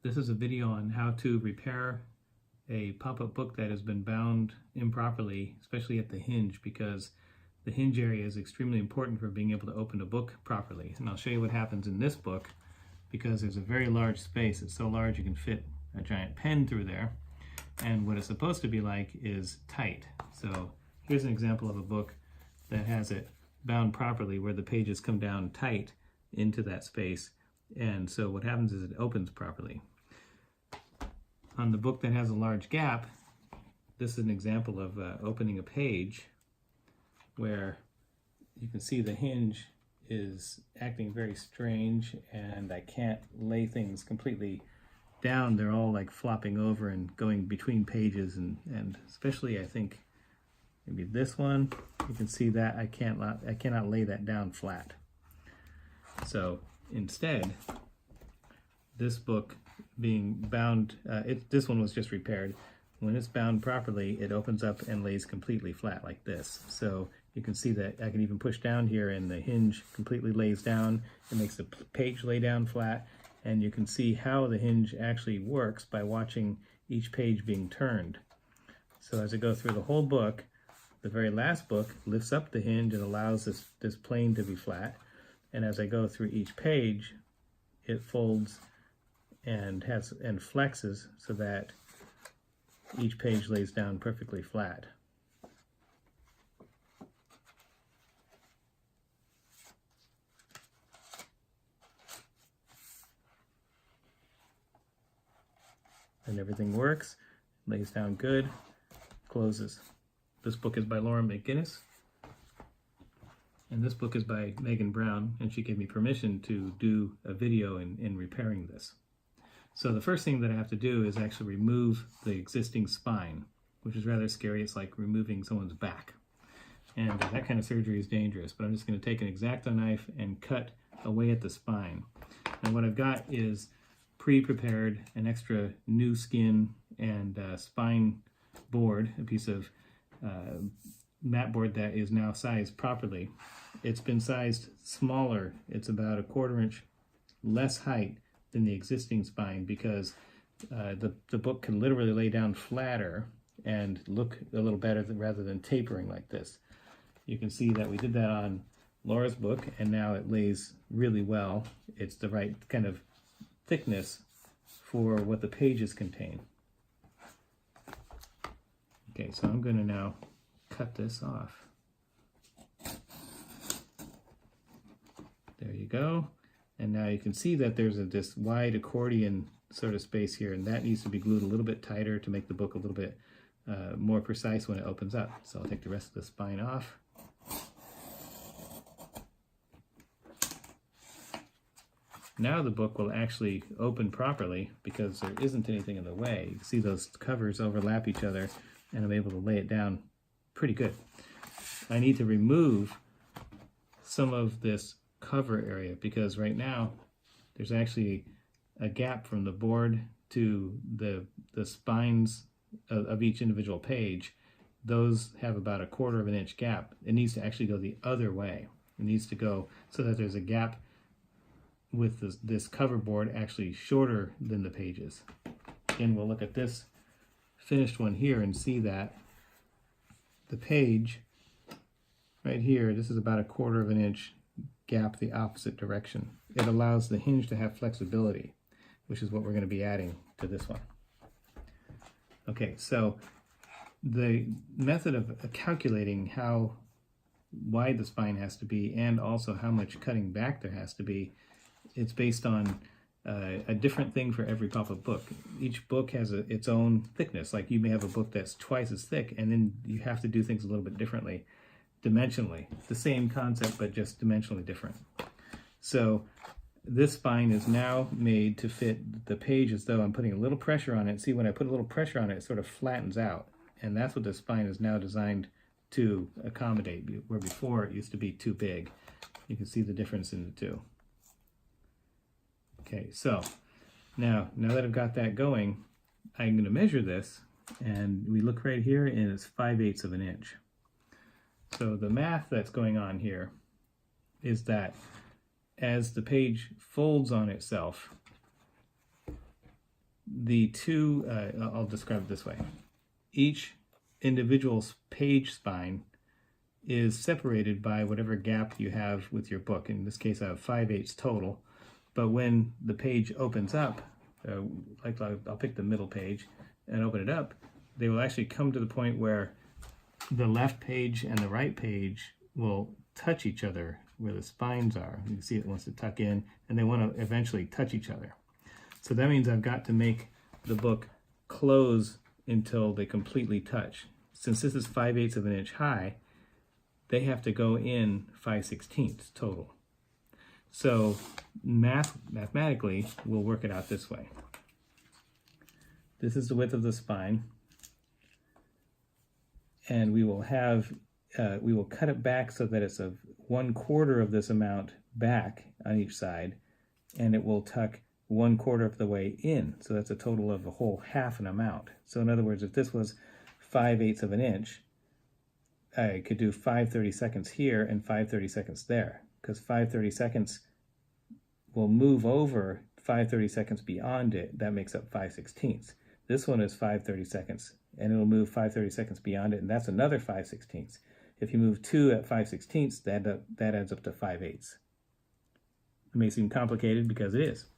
This is a video on how to repair a pop-up book that has been bound improperly, especially at the hinge, because the hinge area is extremely important for being able to open a book properly. And I'll show you what happens in this book, because there's a very large space. It's so large you can fit a giant pen through there. And what it's supposed to be like is tight. So here's an example of a book that has it bound properly, where the pages come down tight into that space. And so what happens is it opens properly. On the book that has a large gap, this is an example of opening a page where you can see the hinge is acting very strange, and I can't lay things completely down. They're all like flopping over and going between pages, and especially I think maybe this one, you can see that I cannot lay that down flat. So instead, this book being bound, this one was just repaired. When it's bound properly, it opens up and lays completely flat like this. So you can see that I can even push down here and the hinge completely lays down. It makes the page lay down flat, and you can see how the hinge actually works by watching each page being turned. So as I go through the whole book, the very last book lifts up the hinge and allows this plane to be flat. And as I go through each page, it folds and flexes so that each page lays down perfectly flat. And everything works, lays down good, closes. This book is by Laura McGinnis, and this book is by Megan Brown, and she gave me permission to do a video in repairing this. So the first thing that I have to do is actually remove the existing spine, which is rather scary. It's like removing someone's back. And that kind of surgery is dangerous, but I'm just going to take an X-Acto knife and cut away at the spine. And what I've got is pre-prepared an extra new skin and spine board, a piece of mat board that is now sized properly. It's been sized smaller. It's about 1/4 inch less height than the existing spine, because the book can literally lay down flatter and look a little better rather than tapering like this. You can see that we did that on Laura's book, and now it lays really well. It's the right kind of thickness for what the pages contain. Okay, so I'm going to now cut this off. There you go. And now you can see that there's this wide accordion sort of space here, and that needs to be glued a little bit tighter to make the book a little bit more precise when it opens up. So I'll take the rest of the spine off. Now the book will actually open properly because there isn't anything in the way. You can see those covers overlap each other, and I'm able to lay it down pretty good. I need to remove some of this cover area, because right now there's actually a gap from the board to the spines of each individual page. Those have about 1/4 inch gap. It needs to actually go the other way. It needs to go so that there's a gap with this cover board actually shorter than the pages. Again, we'll look at this finished one here and see that the page right here, this is about 1/4 inch gap the opposite direction. It allows the hinge to have flexibility, which is what we're going to be adding to this one. Okay, so the method of calculating how wide the spine has to be, and also how much cutting back there has to be, it's based on a different thing for every pop-up book. Each book has its own thickness. Like you may have a book that's twice as thick, and then you have to do things a little bit differently. Dimensionally, the same concept, but just dimensionally different. So this spine is now made to fit the page as though I'm putting a little pressure on it. See, when I put a little pressure on it, it sort of flattens out. And that's what the spine is now designed to accommodate, where before it used to be too big. You can see the difference in the two. Okay, so now that I've got that going, I'm going to measure this, and we look right here, and it's 5/8 of an inch. So the math that's going on here is that as the page folds on itself, the two, I'll describe it this way. Each individual page spine is separated by whatever gap you have with your book. In this case, I have 5/8 total. But when the page opens up, like I'll pick the middle page and open it up, they will actually come to the point where the left page and the right page will touch each other where the spines are. You can see it wants to tuck in, and they want to eventually touch each other. So that means I've got to make the book close until they completely touch. Since this is 5/8 of an inch high, they have to go in 5/16 total. So mathematically, we'll work it out this way. This is the width of the spine, and we will cut it back so that it's 1/4 of this amount back on each side, and it will tuck 1/4 of the way in. So that's a total of a whole half an amount. So in other words, if this was 5/8 of an inch, I could do 5/32 here and 5/32 there, because 5/32 will move over 5/32 beyond it. That makes up 5/16. This one is 5/32, and it'll move 5/32 beyond it, and that's another 5/16. If you move 2 at 5/16, that adds up to 5/8. It may seem complicated because it is.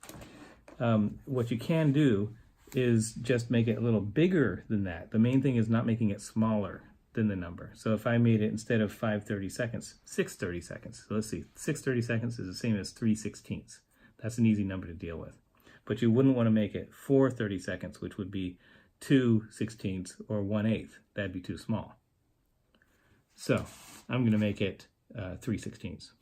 What you can do is just make it a little bigger than that. The main thing is not making it smaller than the number. So if I made it, instead of 5/32, 6/32. So let's see, 6/32 is the same as 3/16. That's an easy number to deal with. But you wouldn't want to make it 4/32, which would be 2/16 or 1/8. That'd be too small. So I'm going to make it 3/16.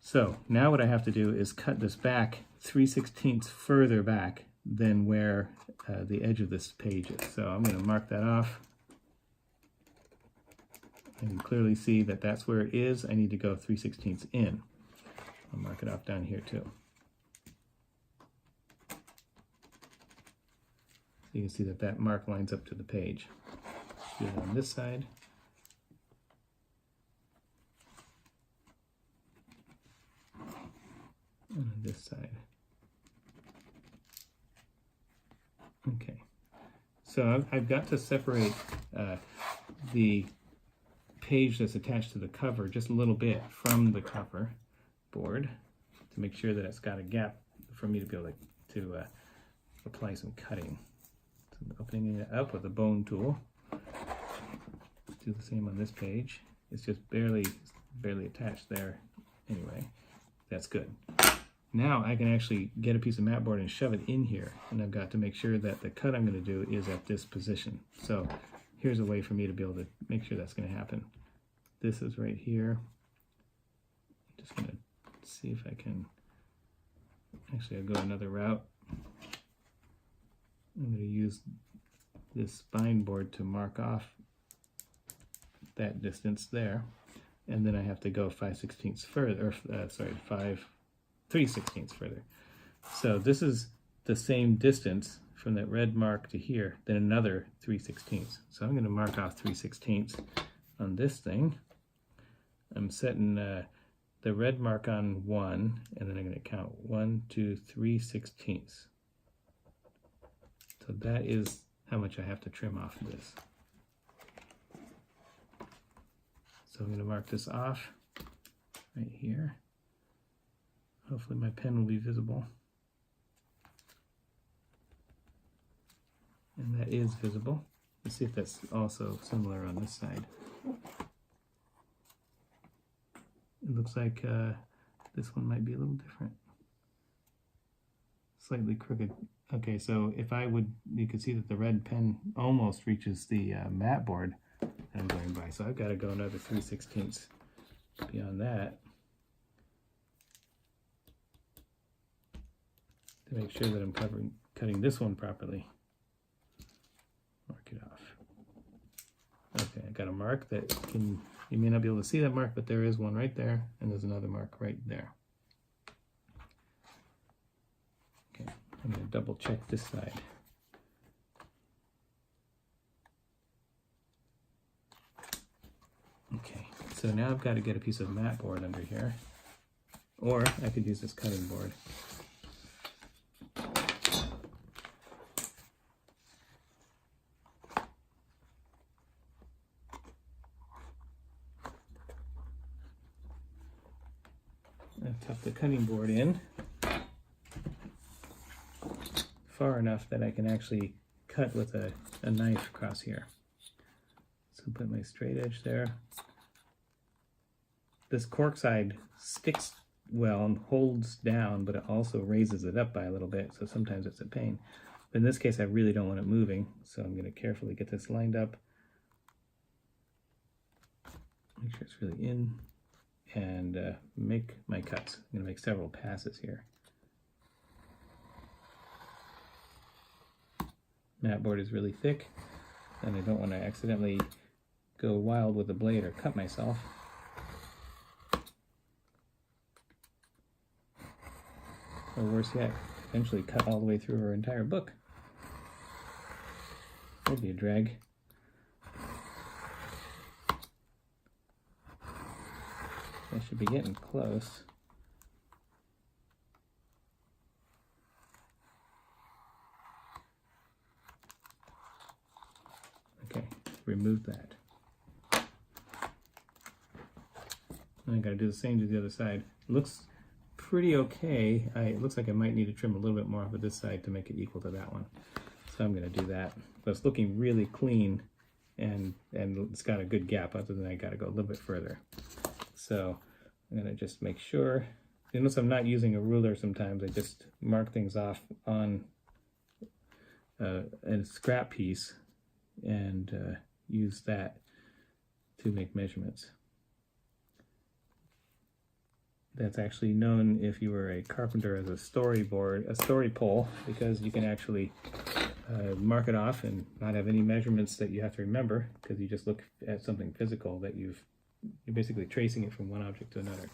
So now what I have to do is cut this back 3/16 further back than where the edge of this page is. So I'm going to mark that off. And you clearly see that that's where it is. I need to go 3/16 in. I'll mark it off down here too. So you can see that that mark lines up to the page. Do it on this side. And on this side. Okay, so I've got to separate the page that's attached to the cover just a little bit from the cover board to make sure that it's got a gap for me to be able to apply some cutting. So I'm opening it up with a bone tool. Do the same on this page. It's just barely attached there anyway. That's good. Now I can actually get a piece of mat board and shove it in here, and I've got to make sure that the cut I'm going to do is at this position. So here's a way for me to be able to make sure that's going to happen. This is right here. I'm just going to see if I can, actually I'll go another route. I'm going to use this spine board to mark off that distance there, and then I have to go 5/16 further, or 3/16 further. So this is the same distance from that red mark to here, then another 3/16. So I'm going to mark off 3/16 on this thing. I'm setting the red mark on 1, and then I'm going to count 1, 2, 3/16. So that is how much I have to trim off of this. So I'm going to mark this off right here. Hopefully my pen will be visible. And that is visible. Let's see if that's also similar on this side. It looks like this one might be a little different. Slightly crooked. Okay, so if I would, you can see that the red pen almost reaches the mat board that I'm going by. So I've got to go another 3/16 beyond that to make sure that I'm cutting this one properly. Mark it off. Okay, I got a mark that you may not be able to see that mark, but there is one right there, and there's another mark right there. Okay, I'm going to double check this side. Okay, so now I've got to get a piece of mat board under here, or I could use this cutting board. tuck the cutting board in far enough that I can actually cut with a knife across here. So put my straight edge there. This cork side sticks well and holds down, but it also raises it up by a little bit, so sometimes it's a pain. But in this case, I really don't want it moving, so I'm going to carefully get this lined up. Make sure it's really in, and make my cuts. I'm going to make several passes here. Mat board is really thick, and I don't want to accidentally go wild with the blade or cut myself. Or worse yet, eventually cut all the way through her entire book. That'd be a drag. I should be getting close. Okay, remove that. And I gotta do the same to the other side. It looks pretty okay. It looks like I might need to trim a little bit more off of this side to make it equal to that one. So I'm gonna do that. But it's looking really clean, and it's got a good gap, other than I gotta go a little bit further. So I'm gonna just make sure. You notice I'm not using a ruler sometimes. I just mark things off on a scrap piece and use that to make measurements. That's actually known, if you were a carpenter, as a story pole, because you can actually mark it off and not have any measurements that you have to remember, because you just look at something physical that you're basically tracing it from one object to another.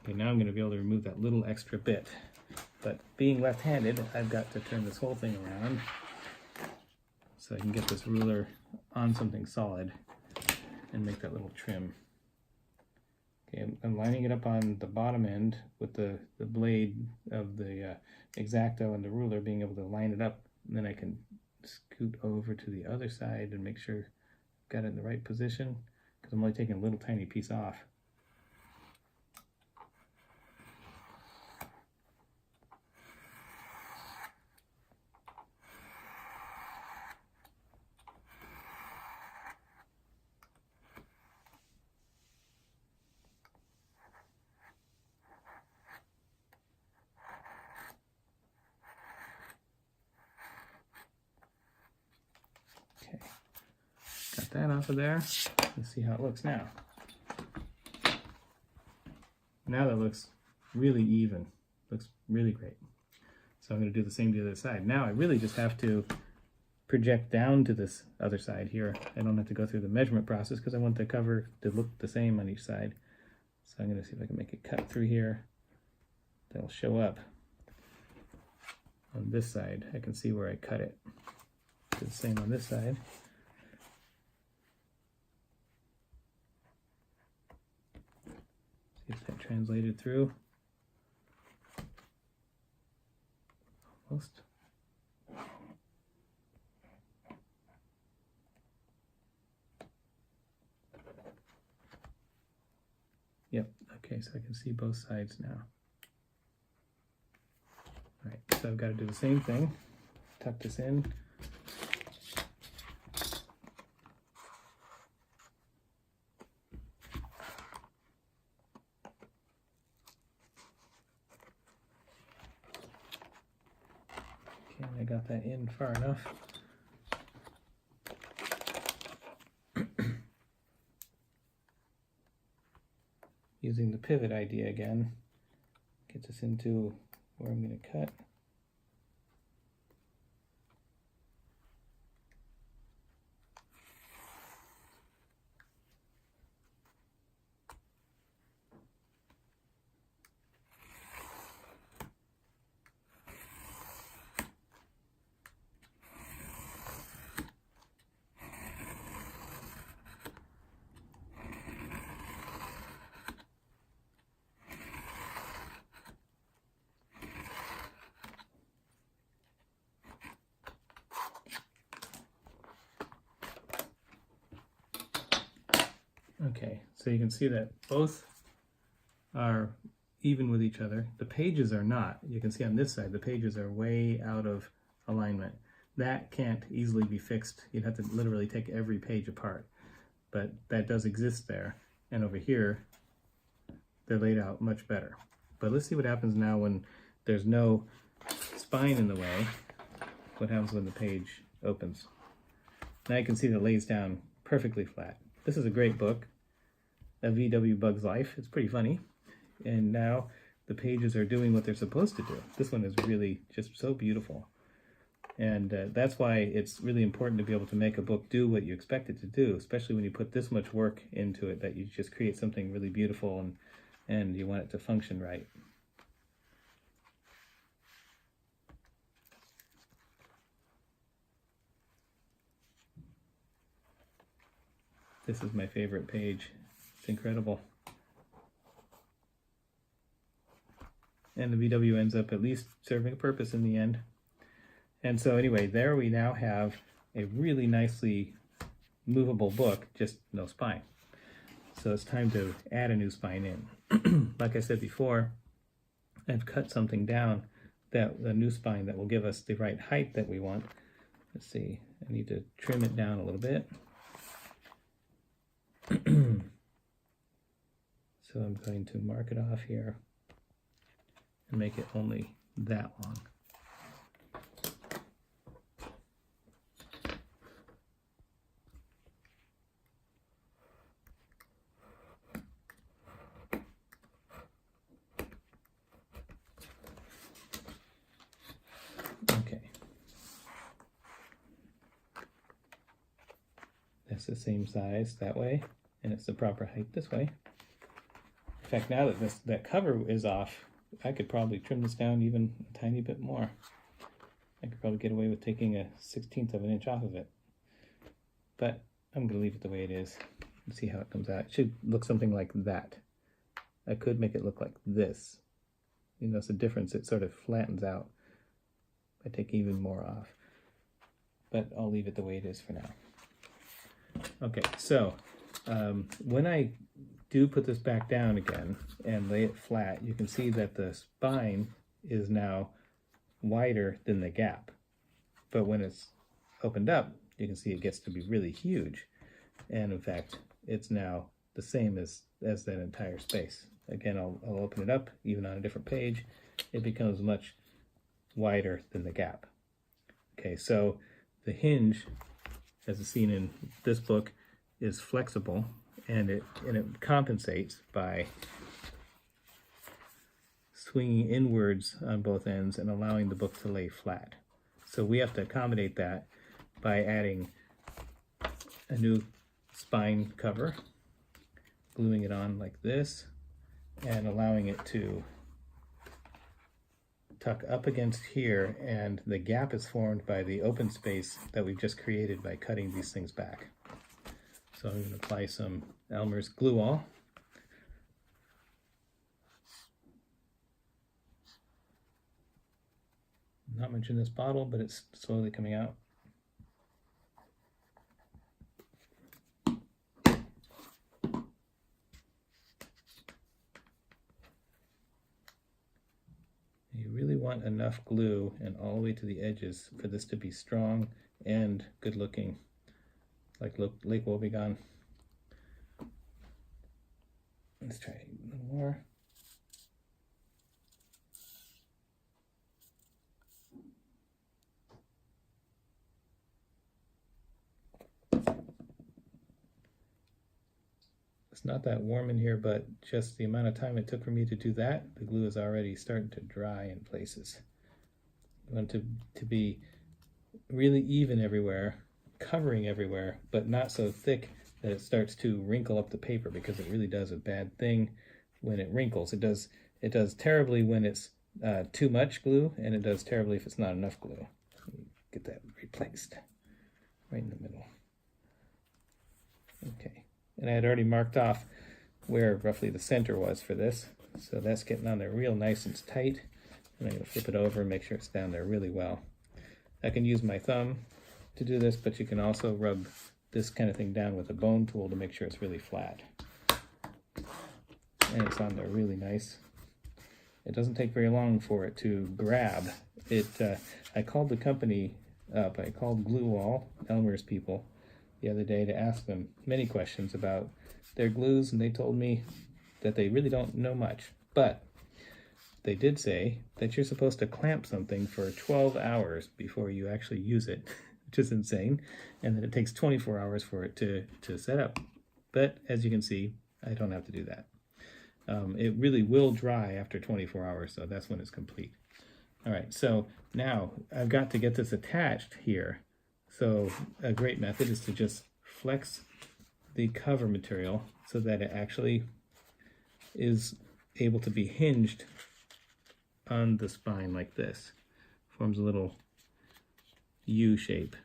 Okay, now I'm going to be able to remove that little extra bit, but being left-handed, I've got to turn this whole thing around so I can get this ruler on something solid and make that little trim. Okay, I'm lining it up on the bottom end with the blade of the X-Acto and the ruler, being able to line it up, and then I can scoot over to the other side and make sure I've got it in the right position, because I'm only taking a little tiny piece off. Got that off of there. Let's see how it looks now. Now that looks really even. Looks really great. So I'm going to do the same to the other side. Now I really just have to project down to this other side here. I don't have to go through the measurement process because I want the cover to look the same on each side. So I'm going to see if I can make a cut through here that'll show up on this side. I can see where I cut it. Do the same on this side. See if that translated through. Almost. Yep, okay, so I can see both sides now. All right, so I've got to do the same thing. Tuck this in. Okay, I got that in far enough. Using the pivot idea again, get this into where I'm going to cut. Okay, so you can see that both are even with each other. The pages are not. You can see on this side, the pages are way out of alignment. That can't easily be fixed. You'd have to literally take every page apart. But that does exist there. And over here, they're laid out much better. But let's see what happens now when there's no spine in the way. What happens when the page opens. Now you can see that it lays down perfectly flat. This is a great book, A V.W. Bug's Life. It's pretty funny. And now the pages are doing what they're supposed to do. This one is really just so beautiful. And that's why it's really important to be able to make a book do what you expect it to do, especially when you put this much work into it, that you just create something really beautiful and you want it to function right. This is my favorite page. It's incredible. And the VW ends up at least serving a purpose in the end. And so anyway, there we now have a really nicely movable book, just no spine. So it's time to add a new spine in. Like I said before, I've cut something down, that the new spine that will give us the right height that we want. Let's see, I need to trim it down a little bit. So I'm going to mark it off here and make it only that long. Okay. That's the same size that way, and it's the proper height this way. In fact, now that that cover is off, I could probably trim this down even a tiny bit more. I could probably get away with taking a 1/16 of an inch off of it. But I'm going to leave it the way it is and see how it comes out. It should look something like that. I could make it look like this. You notice the difference, it sort of flattens out. I take even more off. But I'll leave it the way it is for now. Okay, so when I do put this back down again and lay it flat, you can see that the spine is now wider than the gap. But when it's opened up, you can see it gets to be really huge. And in fact, it's now the same as that entire space. Again, I'll open it up, even on a different page, it becomes much wider than the gap. Okay, so the hinge, as is seen in this book, is flexible, and it compensates by swinging inwards on both ends and allowing the book to lay flat. So we have to accommodate that by adding a new spine cover, gluing it on like this, and allowing it to tuck up against here, and the gap is formed by the open space that we've just created by cutting these things back. So I'm going to apply some Elmer's glue all. Not much in this bottle, but it's slowly coming out. You really want enough glue and all the way to the edges for this to be strong and good looking, like Lake Wobegon. Let's try a little more. It's not that warm in here, but just the amount of time it took for me to do that, the glue is already starting to dry in places. You want it to be really even everywhere, covering everywhere, but not so thick that it starts to wrinkle up the paper, because it really does a bad thing when it wrinkles. It does terribly when it's too much glue, and it does terribly if it's not enough glue. Get that replaced right in the middle. Okay, and I had already marked off where roughly the center was for this, so that's getting on there real nice and tight. And I'm going to flip it over and make sure it's down there really well. I can use my thumb to do this, but you can also rub this kind of thing down with a bone tool to make sure it's really flat. And it's on there really nice. it doesn't take very long for it to grab. I called the company up. I called Glue Wall, Elmer's people, the other day to ask them many questions about their glues, and they told me that they really don't know much. But they did say that you're supposed to clamp something for 12 hours before you actually use it, which is insane, and that it takes 24 hours for it to set up. But as you can see, I don't have to do that. It really will dry after 24 hours, so that's when it's complete. All right, so now I've got to get this attached here. So a great method is to just flex the cover material so that it actually is able to be hinged on the spine like this. Forms a little U shape.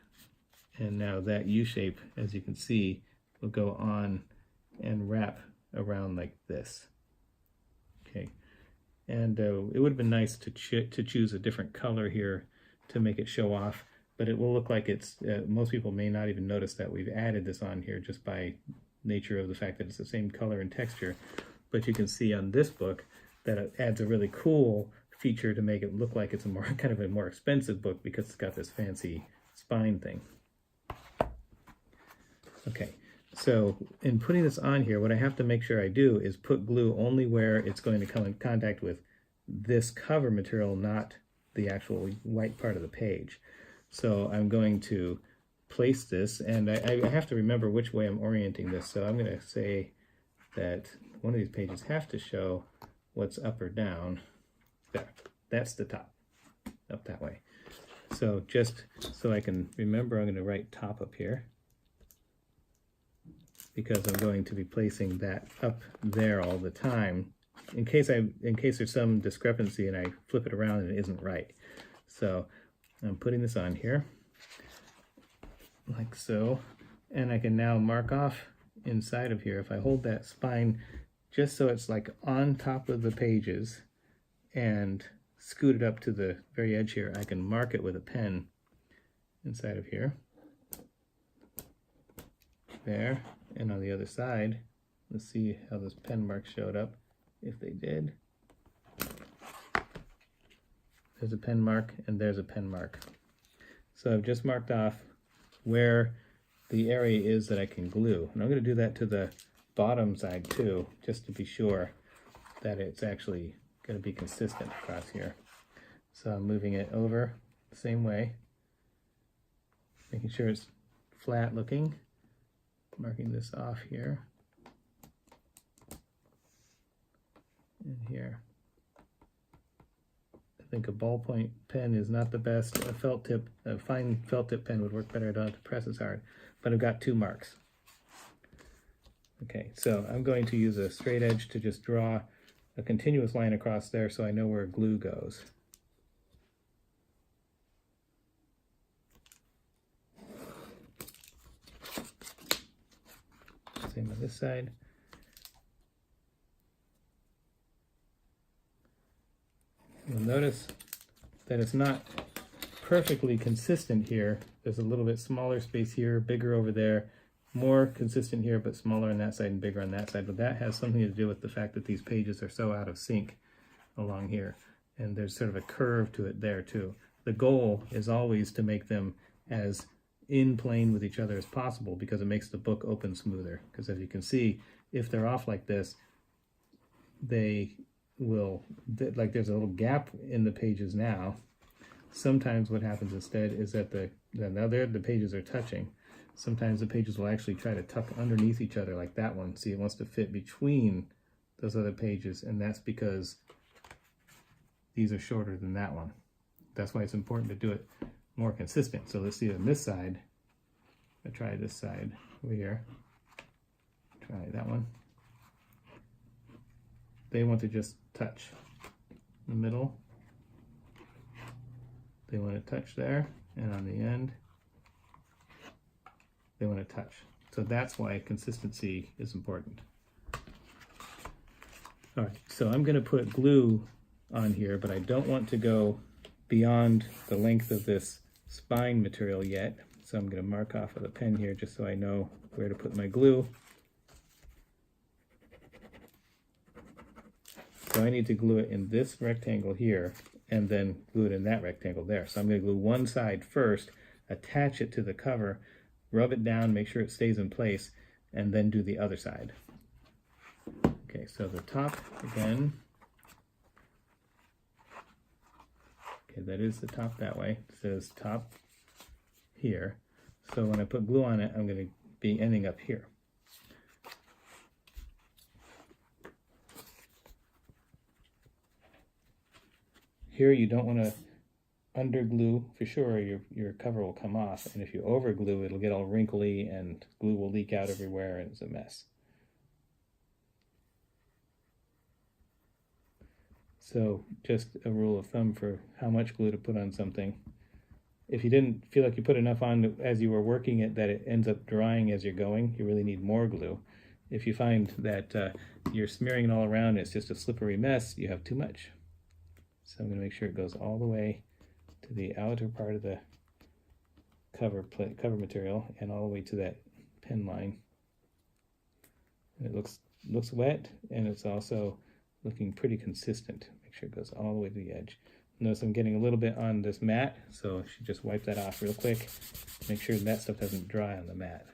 And now that U shape, as you can see, will go on and wrap around like this. Okay, and it would have been nice to choose a different color here to make it show off, but it will look like it's, most people may not even notice that we've added this on here just by nature of the fact that it's the same color and texture. But you can see on this book that it adds a really cool feature to make it look like it's a more kind of a more expensive book because it's got this fancy spine thing. Okay. So in putting this on here, what I have to make sure I do is put glue only where it's going to come in contact with this cover material, not the actual white part of the page. So I'm going to place this, and I have to remember which way I'm orienting this. So I'm going to say that one of these pages have to show what's up or down. There, that's the top, up that way. So just so I can remember, I'm going to write top up here, because I'm going to be placing that up there all the time in case there's some discrepancy and I flip it around and it isn't right. So I'm putting this on here like so, and I can now mark off inside of here. If I hold that spine just so it's like on top of the pages and scoot it up to the very edge here, I can mark it with a pen inside of here. There. And on the other side, let's see how those pen marks showed up, if they did. There's a pen mark, and there's a pen mark. So I've just marked off where the area is that I can glue. And I'm going to do that to the bottom side too, just to be sure that it's actually going to be consistent across here. So I'm moving it over the same way, making sure it's flat looking. Marking this off here and here. I think a ballpoint pen is not the best. A fine felt tip pen would work better. I don't have to press as hard, but I've got 2 marks. Okay, so I'm going to use a straight edge to just draw a continuous line across there so I know where glue goes. Same on this side. You'll notice that it's not perfectly consistent here. There's a little bit smaller space here, bigger over there, more consistent here, but smaller on that side and bigger on that side. But that has something to do with the fact that these pages are so out of sync along here. And there's sort of a curve to it there too. The goal is always to make them as in plane with each other as possible, because it makes the book open smoother. Because as you can see, if they're off like this, they will, like there's a little gap in the pages now. Sometimes what happens instead is that now there the pages are touching. Sometimes the pages will actually try to tuck underneath each other like that one. See, it wants to fit between those other pages, and that's because these are shorter than that one. That's why it's important to do it more consistent. So let's see on this side. I try this side over here. Try that one. They want to just touch in the middle. They want to touch there, and on the end, they want to touch. So that's why consistency is important. All right, so I'm going to put glue on here, but I don't want to go beyond the length of this spine material yet. So I'm going to mark off with a pen here just so I know where to put my glue. So I need to glue it in this rectangle here and then glue it in that rectangle there. So I'm going to glue one side first, attach it to the cover, rub it down, make sure it stays in place, and then do the other side. Okay, so the top again. Okay, that is the top that way. It says top here. So when I put glue on it, I'm going to be ending up here. Here you don't want to under glue for sure, or your cover will come off, and if you over glue, it'll get all wrinkly and glue will leak out everywhere and it's a mess. So just a rule of thumb for how much glue to put on something. If you didn't feel like you put enough on as you were working it that it ends up drying as you're going, you really need more glue. If you find that you're smearing it all around and it's just a slippery mess, you have too much. So I'm going to make sure it goes all the way to the outer part of the cover material and all the way to that pen line. And it looks wet, and it's also looking pretty consistent. Make sure it goes all the way to the edge. Notice I'm getting a little bit on this mat, so I should just wipe that off real quick. Make sure that stuff doesn't dry on the mat.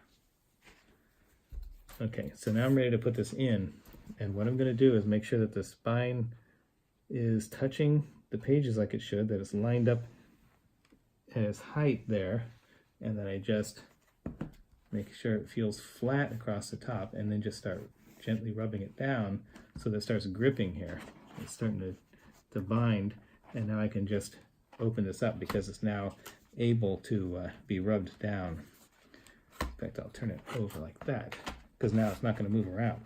Okay, so now I'm ready to put this in, and what I'm going to do is make sure that the spine is touching the pages like it should, that it's lined up at its height there, and then I just make sure it feels flat across the top, and then just start gently rubbing it down so that it starts gripping here. It's starting to bind, and now I can just open this up because it's now able to be rubbed down. In fact, I'll turn it over like that because now it's not going to move around.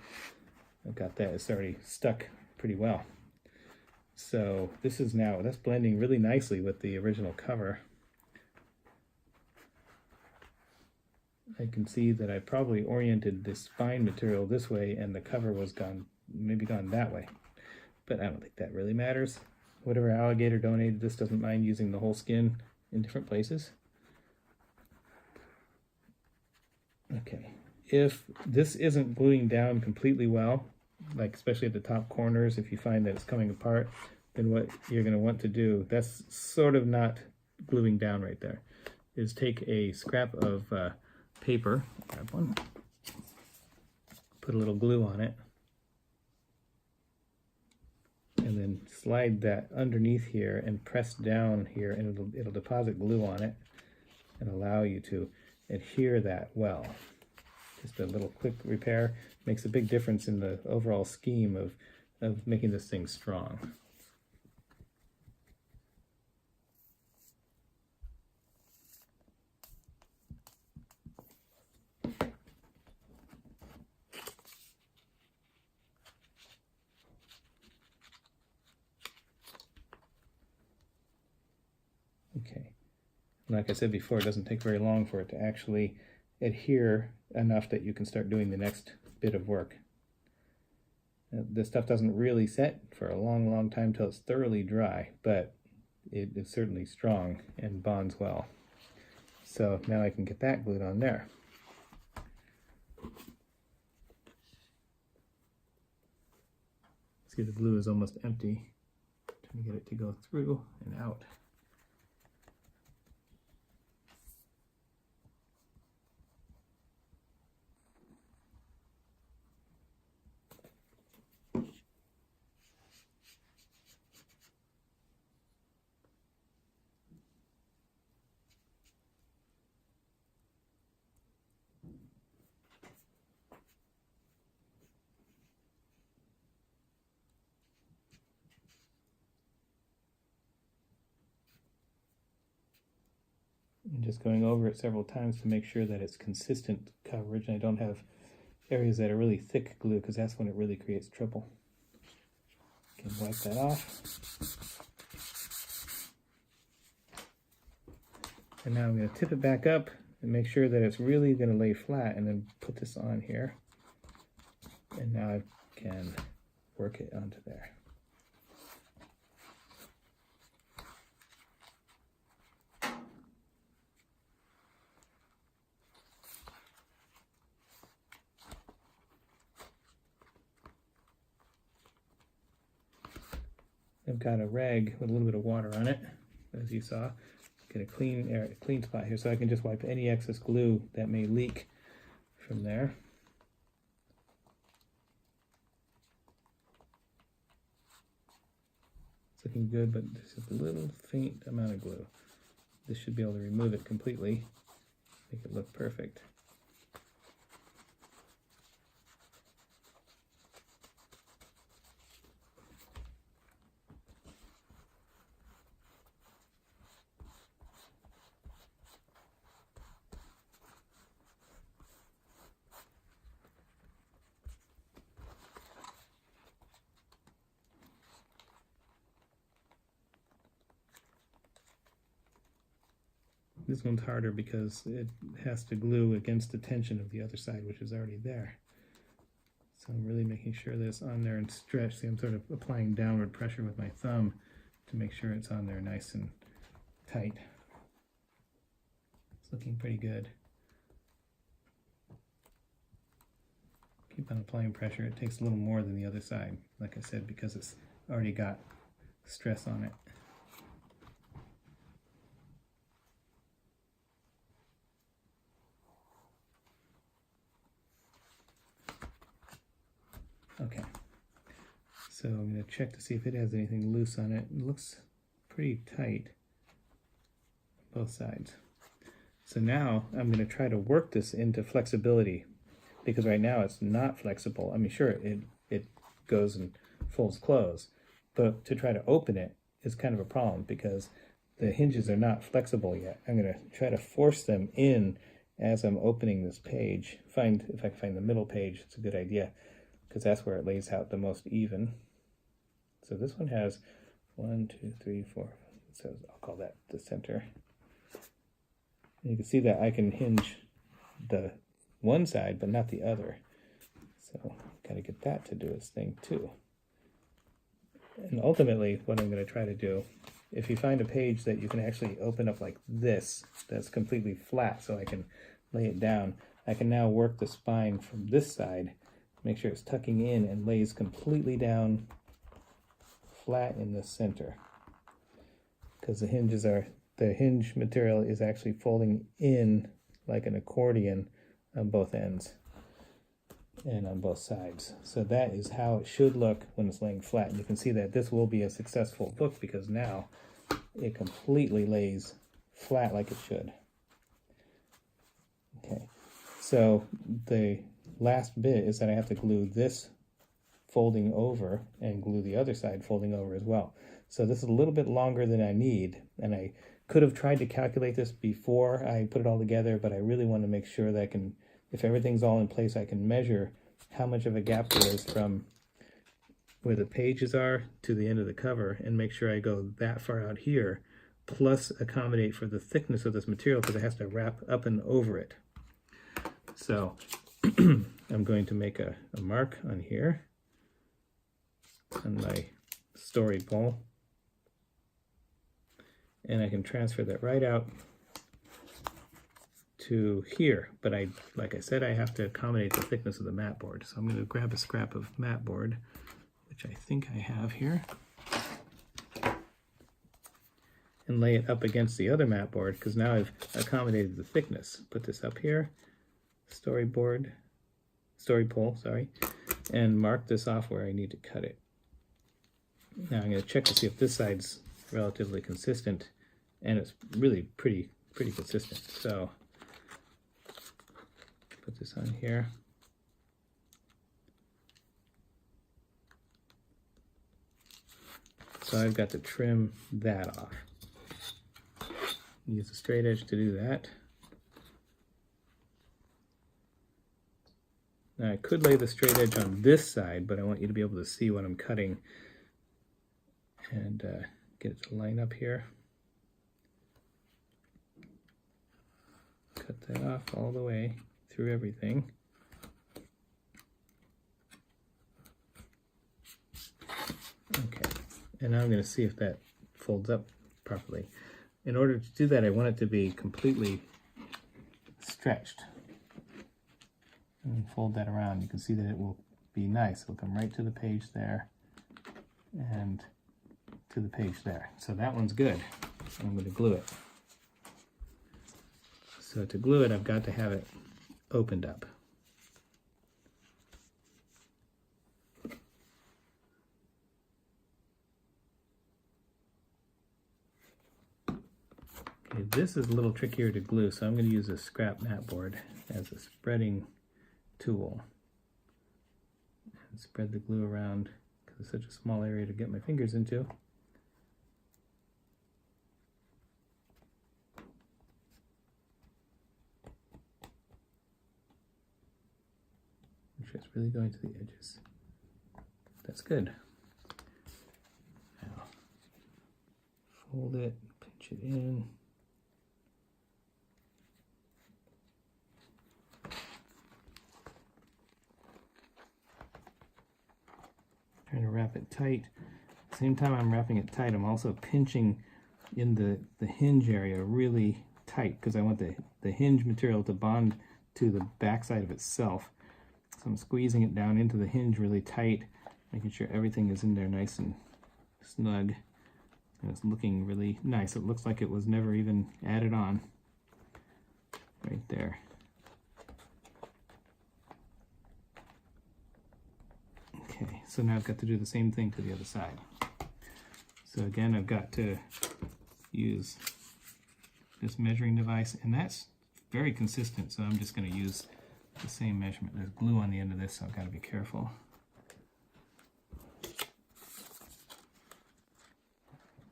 I've got that, it's already stuck pretty well. So this is now, that's blending really nicely with the original cover. I can see that I probably oriented the spine material this way and the cover was maybe gone that way. But I don't think that really matters. Whatever alligator donated this doesn't mind using the whole skin in different places. Okay, if this isn't gluing down completely well, like especially at the top corners, if you find that it's coming apart, then what you're going to want to do, that's sort of not gluing down right there, is take a scrap of paper, grab one, put a little glue on it, and then slide that underneath here and press down here, and it'll deposit glue on it and allow you to adhere that well. Just a little quick repair makes a big difference in the overall scheme of making this thing strong. Okay, like I said before, it doesn't take very long for it to actually adhere enough that you can start doing the next bit of work. This stuff doesn't really set for a long time till it's thoroughly dry, but it is certainly strong and bonds well. So now I can get that glued on there. See, the glue is almost empty. Trying to get it to go through and out. And just going over it several times to make sure that it's consistent coverage and I don't have areas that are really thick glue, because that's when it really creates trouble. Can wipe that off. And now I'm going to tip it back up and make sure that it's really going to lay flat, and then put this on here. And now I can work it onto there. I've got a rag with a little bit of water on it, as you saw. Get a clean spot here so I can just wipe any excess glue that may leak from there. It's looking good, but there's just a little faint amount of glue. This should be able to remove it completely, make it look perfect. This one's harder because it has to glue against the tension of the other side, which is already there. So I'm really making sure that it's on there and stretched. See, I'm sort of applying downward pressure with my thumb to make sure it's on there nice and tight. It's looking pretty good. Keep on applying pressure. It takes a little more than the other side, like I said, because it's already got stress on it. Okay, so I'm going to check to see if it has anything loose on it. It looks pretty tight on both sides. So now I'm going to try to work this into flexibility, because right now it's not flexible. I mean, sure, it goes and folds closed, but to try to open it is kind of a problem because the hinges are not flexible yet. I'm going to try to force them in as I'm opening this page. If I can find the middle page, it's a good idea, because that's where it lays out the most even. So this one has 1, 2, 3, 4. So I'll call that the center. And you can see that I can hinge the one side, but not the other. So got to get that to do its thing too. And ultimately, what I'm going to try to do, if you find a page that you can actually open up like this, that's completely flat, so I can lay it down, I can now work the spine from this side. Make sure it's tucking in and lays completely down flat in the center, because the hinge material is actually folding in like an accordion on both ends and on both sides. So that is how it should look when it's laying flat. And you can see that this will be a successful book because now it completely lays flat like it should. Okay, so the last bit is that I have to glue this folding over and glue the other side folding over as well. So this is a little bit longer than I need, and I could have tried to calculate this before I put it all together, but I really want to make sure that I can, if everything's all in place, I can measure how much of a gap there is from where the pages are to the end of the cover and make sure I go that far out here, plus accommodate for the thickness of this material because it has to wrap up and over it. So I'm going to make a mark on here on my story pole, and I can transfer that right out to here, but like I said, I have to accommodate the thickness of the mat board. So I'm going to grab a scrap of mat board, which I think I have here, and lay it up against the other mat board because now I've accommodated the thickness. Put this up here, story pole, sorry, and mark this off where I need to cut it. Now I'm going to check to see if this side's relatively consistent, and it's really pretty consistent. So put this on here. So I've got to trim that off. Use a straight edge to do that. Now I could lay the straight edge on this side, but I want you to be able to see what I'm cutting and get it to line up here. Cut that off all the way through everything. Okay, and now I'm going to see if that folds up properly. In order to do that, I want it to be completely stretched. And fold that around. You can see that it will be nice. It'll come right to the page there and to the page there. So that one's good. I'm going to glue it. So to glue it, I've got to have it opened up. Okay, this is a little trickier to glue, so I'm going to use a scrap mat board as a spreading tool. And spread the glue around because it's such a small area to get my fingers into. Make sure it's really going to the edges. That's good. Now, fold it, pinch it in. Trying to wrap it tight. At the same time I'm wrapping it tight, I'm also pinching in the hinge area really tight because I want the hinge material to bond to the back side of itself. So I'm squeezing it down into the hinge really tight, making sure everything is in there nice and snug. And it's looking really nice. It looks like it was never even added on. Right there. Okay, so now I've got to do the same thing to the other side. So again, I've got to use this measuring device, and that's very consistent, so I'm just going to use the same measurement. There's glue on the end of this, so I've got to be careful.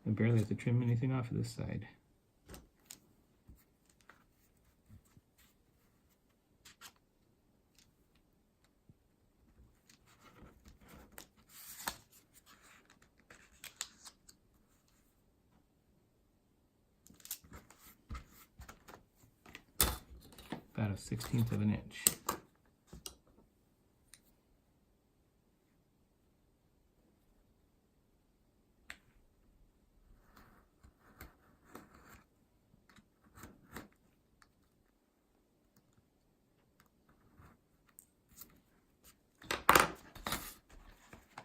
I barely have to trim anything off of this side. About 1/16 of an inch.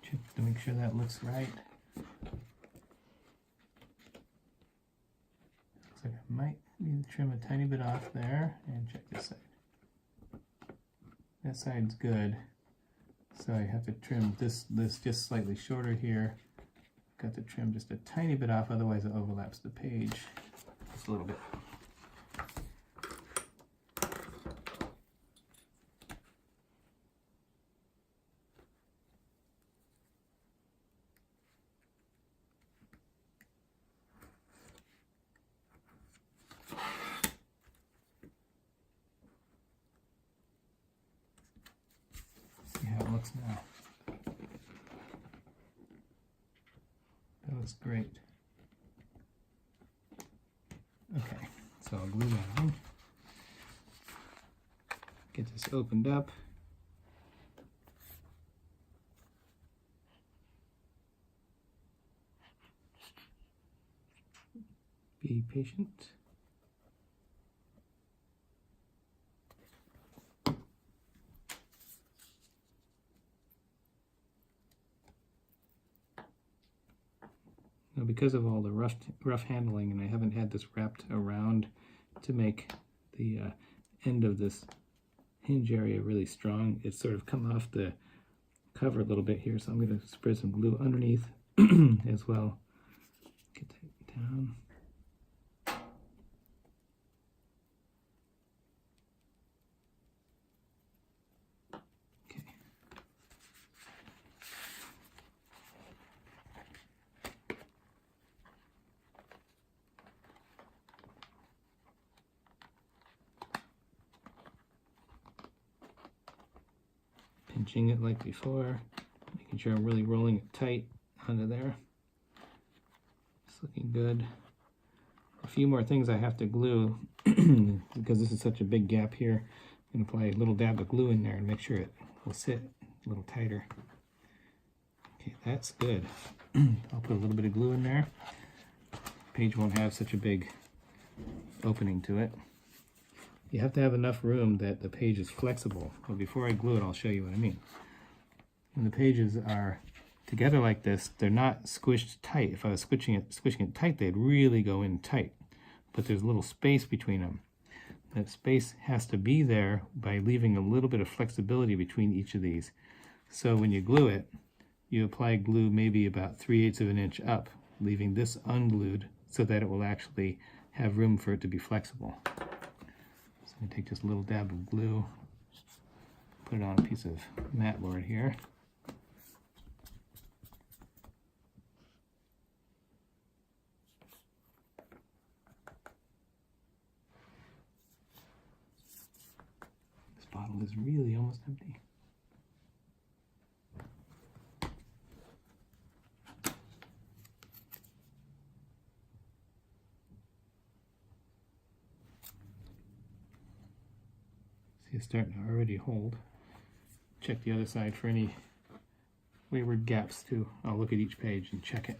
Check to make sure that looks right. Looks like I might need to trim a tiny bit off there, and check this side. That side's good, so I have to trim this just slightly shorter here. Got to trim just a tiny bit off, otherwise it overlaps the page just a little bit. See how it looks now. That looks great. Okay, so I'll glue that on. Get this opened up. Be patient. Now, because of all the rough handling, and I haven't had this wrapped around to make the end of this hinge area really strong, it's sort of come off the cover a little bit here, so I'm going to spread some glue underneath as well. Get that down. Pinching it like before, making sure I'm really rolling it tight under there. It's looking good. A few more things I have to glue because this is such a big gap here. I'm going to apply a little dab of glue in there and make sure it will sit a little tighter. Okay, that's good. I'll put a little bit of glue in there. Page won't have such a big opening to it. You have to have enough room that the page is flexible. But before I glue it, I'll show you what I mean. When the pages are together like this, they're not squished tight. If I was squishing it tight, they'd really go in tight. But there's a little space between them. That space has to be there by leaving a little bit of flexibility between each of these. So when you glue it, you apply glue maybe about 3/8 of an inch up, leaving this unglued so that it will actually have room for it to be flexible. So I'm going to take just a little dab of glue, put it on a piece of mat board here. This bottle is really almost empty. It's starting to already hold. Check the other side for any wayward gaps too. I'll look at each page and check it.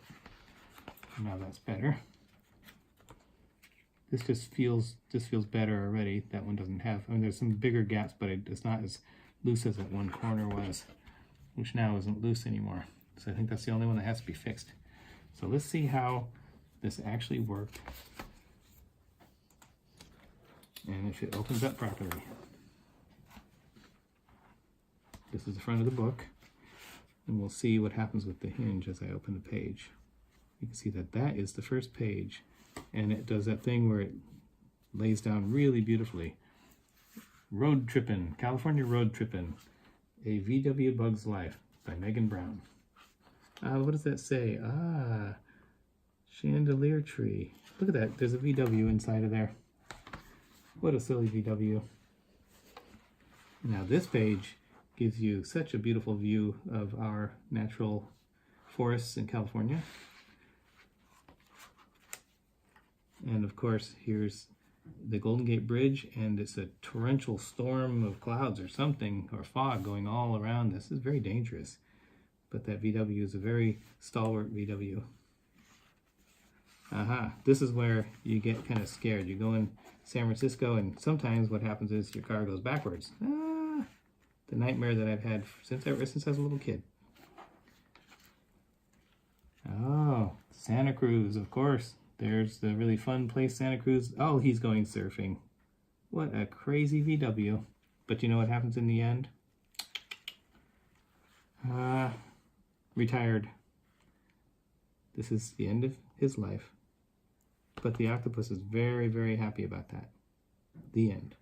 Now that's better. This feels better already. That one doesn't have, I mean, there's some bigger gaps, but it's not as loose as that one corner was, which now isn't loose anymore. So I think that's the only one that has to be fixed. So let's see how this actually worked and if it opens up properly. This is the front of the book, and we'll see what happens with the hinge as I open the page. You can see that that is the first page, and it does that thing where it lays down really beautifully. Road Trippin', California Road Trippin', a VW Bug's Life by Megan Brown. What does that say? Chandelier tree. Look at that, there's a VW inside of there. What a silly VW. Now this page gives you such a beautiful view of our natural forests in California. And of course, here's the Golden Gate Bridge, and it's a torrential storm of clouds or something, or fog going all around. This is very dangerous. But that VW is a very stalwart VW. This is where you get kind of scared. You go in San Francisco, and sometimes what happens is your car goes backwards. The nightmare that I've had since I was a little kid. Oh, Santa Cruz, of course. There's the really fun place, Santa Cruz. Oh, he's going surfing. What a crazy VW. But you know what happens in the end? Retired. This is the end of his life. But the octopus is very, very happy about that. The end.